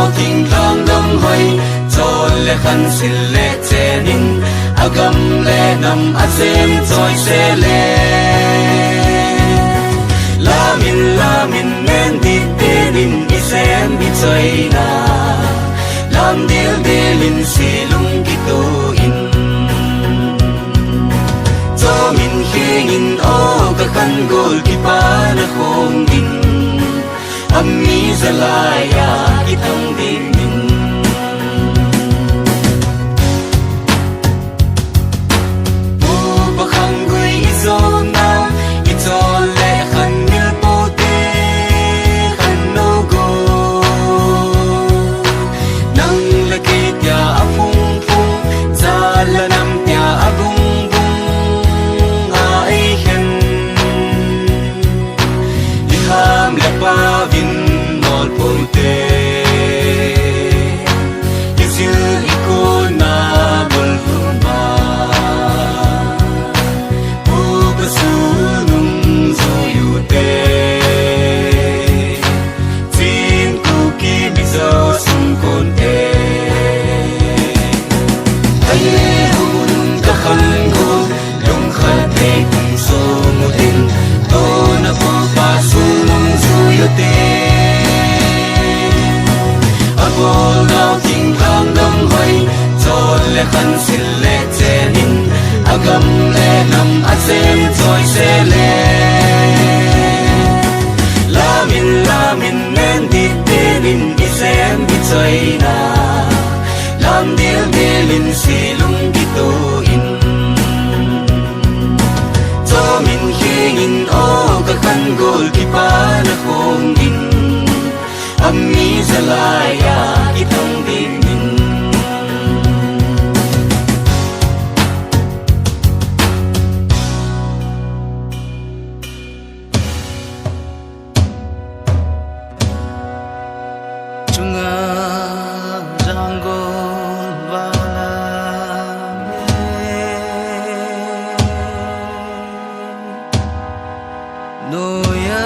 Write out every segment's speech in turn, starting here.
nào thình thang đâm hay cho lệ khăn xin lệ chenin agam lệ nam azem choi se lệ lamin nen đi tên isem bị chơi na lam điêu delin silung kito in cho min khengin o ka khan gol ki pa na khong in ammi zalaya kitang din min o ba khang gui izona itol le khan mil pote khan no go nang laki tia apung pung zala nam tia abung bung ai hen iham le pa vin nol pote izil ikona bol huma u basunung zoyute tin ku ki bizo sum konte aye hunun ka khan go long khat le kum so mutin to na po pa sunung zoyute agol now ting khang dam hay cho le khan sil le chenin agam le nam azem choi se le lamin nen di tenin isem bi choi na lam dil delin silung kito in cho min khengin o ka khan gol ki pa na khong in ammi zalaya kitang din min chunga jangol wala noya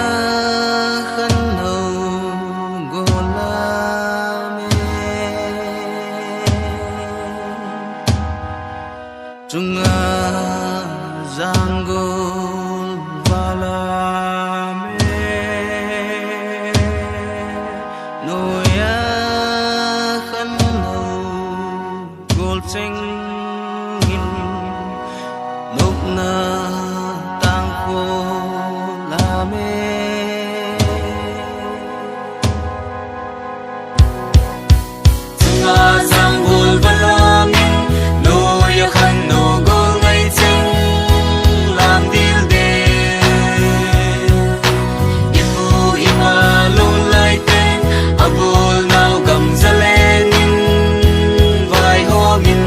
khanno golame chunga jangol wala noya khanno gol sing in lúc na tang kho la me nga sang gol balangin noya khan no go ngai ching lam dil de ipu ima lo lai ten abol now gam zalenin vai ho min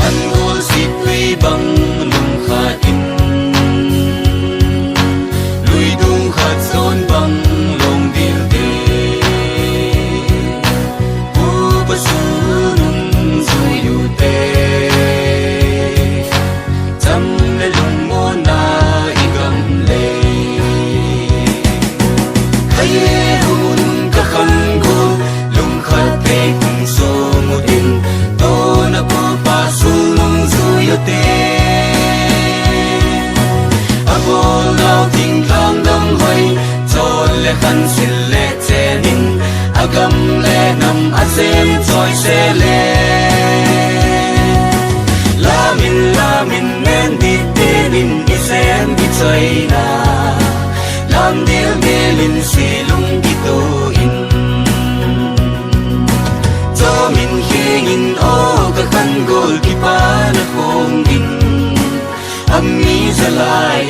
an gol sit wi bang lung khat in lui dung khat zon bang long dil de u basunung zuyute cham le lung mo na igam le haye hun ka khan go lung khat pe kum so mutin to na po pa sunung zuyute agol now ting thang dam hay cho le khan sil le chenin agam le nam azem choi se le lamin nen di tenin isem bi choi na lam dil delin silung kito in cho min khengin o ka khan gol ki pa na khong in ammi zalai